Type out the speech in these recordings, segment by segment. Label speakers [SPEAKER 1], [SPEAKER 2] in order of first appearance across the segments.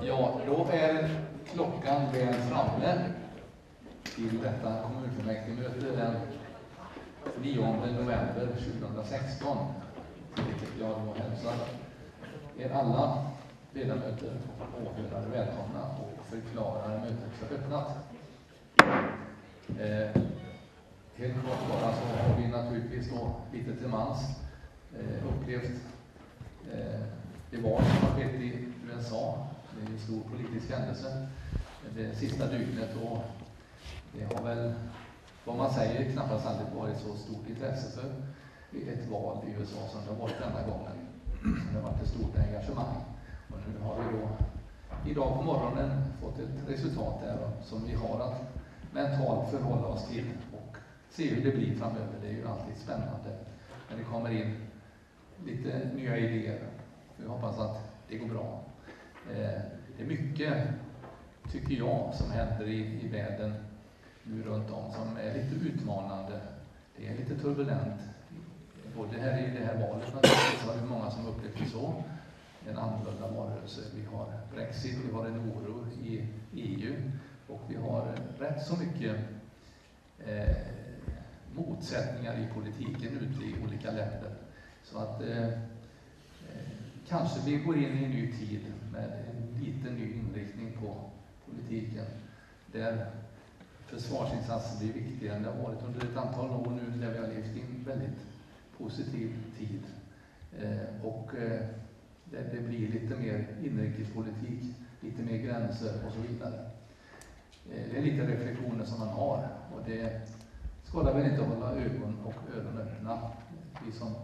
[SPEAKER 1] Ja, då är klockan väl framme till detta kommunfullmäktigemöte den 9 november 2016. Vilket jag då hälsar er alla ledamöter och åhörare välkomna och förklarar mötet för öppnat. Helt kort bara så har vi naturligtvis då lite till mans upplevt det val som har skett i USA. Det är en stor politisk händelse det sista dygnet, och det har väl, vad man säger, knappast aldrig varit så stort intresse för ett val i USA som det har varit denna gången. Det har varit ett stort engagemang, och nu har vi då idag på morgonen fått ett resultat där som vi har att mentalt förhålla oss till och se hur det blir framöver. Det är ju alltid spännande när det kommer in lite nya idéer. Vi hoppas att det går bra. Det är mycket, tycker jag, som händer i världen nu runt om som är lite utmanande. Det är lite turbulent. Både här i det här valet naturligtvis var det många som upplevt det så. En annorlunda valrörelse. Vi har Brexit, vi har en oro i EU och vi har rätt så mycket motsättningar i politiken ute i olika länder. Så att kanske vi går in i en ny tid med en liten ny inriktning på politiken. Där försvarsinsatser blir viktigare än det har varit under ett antal år nu, där vi har levt i en väldigt positiv tid. Det blir lite mer inrikespolitik, lite mer gränser och så vidare. Det är lite reflektioner som man har, och det skadar väl inte att hålla ögon och öron öppna. Vi som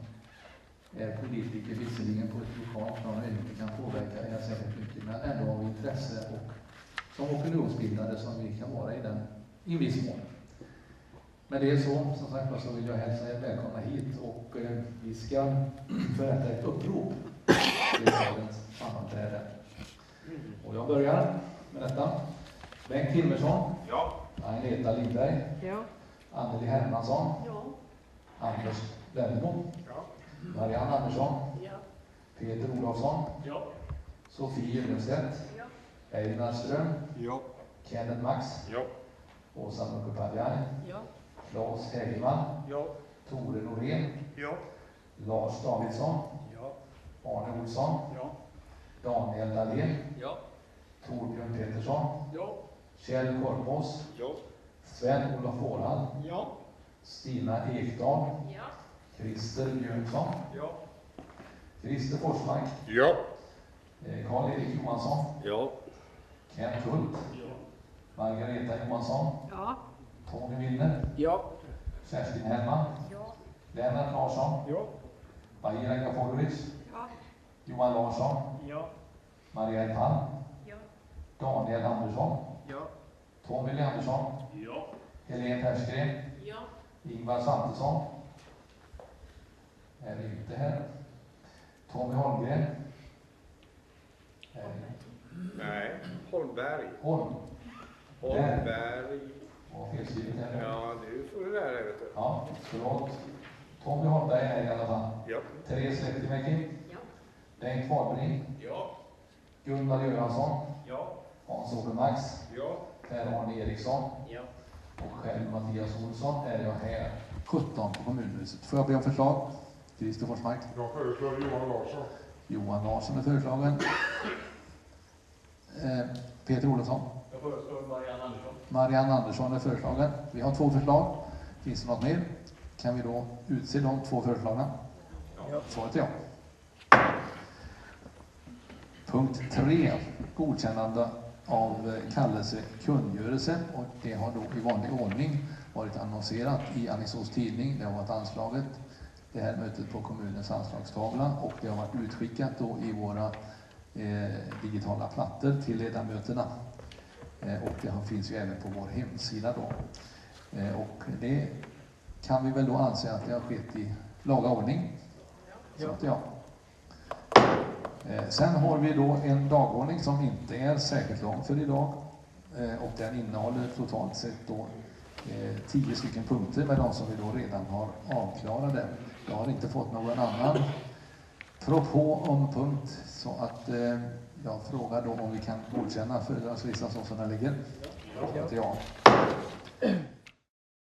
[SPEAKER 1] är politiker visserligen på ett lokalt plan och inte kan påverka det här särskilt mycket, men ändå har vi intresse och som opinionsbildare som vi kan vara i viss mån. Men det är som sagt, så vill jag hälsa er välkomna hit, och vi ska förrätta ett upprop till dagens sammanträde. Och jag börjar med detta. Bengt Hilmersson.
[SPEAKER 2] Ja.
[SPEAKER 1] Agneta Lindberg.
[SPEAKER 3] Ja.
[SPEAKER 1] Anneli Hermansson.
[SPEAKER 3] Ja.
[SPEAKER 1] Anders Lennmo.
[SPEAKER 2] Ja.
[SPEAKER 1] Marianne Andersson.
[SPEAKER 3] Ja.
[SPEAKER 1] Peter Olofsson.
[SPEAKER 2] Ja.
[SPEAKER 1] Sofie Gyllenstedt.
[SPEAKER 3] Ja.
[SPEAKER 1] Einar Ström.
[SPEAKER 2] Ja.
[SPEAKER 1] Kenneth Max.
[SPEAKER 2] Ja.
[SPEAKER 1] Åsa Mukhopadhyay.
[SPEAKER 3] Ja.
[SPEAKER 1] Claes Hägerman.
[SPEAKER 2] Ja.
[SPEAKER 1] Tore Norén.
[SPEAKER 2] Ja.
[SPEAKER 1] Lars Davidsson.
[SPEAKER 2] Ja.
[SPEAKER 1] Arne Olsson.
[SPEAKER 2] Ja.
[SPEAKER 1] Daniel Dahlén.
[SPEAKER 2] Ja.
[SPEAKER 1] Torbjörn Petersson.
[SPEAKER 2] Ja.
[SPEAKER 1] Kjell Korpås.
[SPEAKER 2] Ja.
[SPEAKER 1] Sven-Olof Århall.
[SPEAKER 2] Ja.
[SPEAKER 1] Stina Ekdahl.
[SPEAKER 3] Ja.
[SPEAKER 1] Christer Björnsson.
[SPEAKER 2] Ja.
[SPEAKER 1] Christer Forsmark.
[SPEAKER 2] Ja.
[SPEAKER 1] Karl-Erik Johansson.
[SPEAKER 2] Ja.
[SPEAKER 1] Kent Hult.
[SPEAKER 2] Ja.
[SPEAKER 1] Margareta Johansson.
[SPEAKER 3] Ja.
[SPEAKER 1] Tony Winner.
[SPEAKER 2] Ja.
[SPEAKER 1] Kerstin Hellman.
[SPEAKER 3] Ja.
[SPEAKER 1] Lennart Larsson.
[SPEAKER 2] Ja.
[SPEAKER 1] Bahira Gaforovic.
[SPEAKER 3] Ja.
[SPEAKER 1] Johan Larsson.
[SPEAKER 2] Ja.
[SPEAKER 1] Maria Palm.
[SPEAKER 3] Ja.
[SPEAKER 1] Daniel Andersson.
[SPEAKER 2] Ja.
[SPEAKER 1] Tommy Andersson.
[SPEAKER 2] Ja.
[SPEAKER 1] Helene Persgren.
[SPEAKER 3] Ja.
[SPEAKER 1] Ingvar Svantesson. Är inte här. Tommy Holmgren.
[SPEAKER 2] Nej. Holmberg.
[SPEAKER 1] Holm.
[SPEAKER 2] Holmberg.
[SPEAKER 1] Och felskrivet här.
[SPEAKER 2] Ja, du får det där, vet du.
[SPEAKER 1] Ja, förlåt. Tommy Holmberg är i alla fall.
[SPEAKER 2] Ja.
[SPEAKER 1] Therese Lettimäki.
[SPEAKER 3] Ja.
[SPEAKER 1] Bengt Wahlbring.
[SPEAKER 2] Ja.
[SPEAKER 1] Gunnar Göransson.
[SPEAKER 2] Ja.
[SPEAKER 1] Hans-Ove Max.
[SPEAKER 2] Ja.
[SPEAKER 1] Per-Arne Eriksson.
[SPEAKER 2] Ja.
[SPEAKER 1] Och själv Mattias Olsson är jag här. 17 på kommunhuset. Får jag be om förslag? Christer Forsmark.
[SPEAKER 4] Jag föreslår Johan Larsson.
[SPEAKER 1] Johan Larsson är föreslagen. Peter Olofsson.
[SPEAKER 2] Jag föreslår Marianne Andersson.
[SPEAKER 1] Marianne Andersson är föreslagen. Vi har 2 förslag. Finns det något mer? Kan vi då utse de 2 föreslagna?
[SPEAKER 2] Ja.
[SPEAKER 1] Svaret är ja. Punkt 3. Godkännande av kallelsekungörelse, och det har då i vanlig ordning varit annonserat i Alingsås tidning. Det har varit anslaget, det här mötet på kommunens anslagstavla, och det har varit utskickat då i våra digitala plattor till ledamöterna. Och det finns ju även på vår hemsida då. Och det kan vi väl då anse att det har skett i laga ordning. Så att ja. Sen har vi då en dagordning som inte är särskilt lång för idag, och den innehåller totalt sett då 10 stycken punkter med de som vi då redan har avklarade. Jag har inte fått någon annan propå om punkt, så att Jag frågar då om vi kan godkänna föredragningslistan så som den ligger.
[SPEAKER 3] Ja.
[SPEAKER 1] Ja.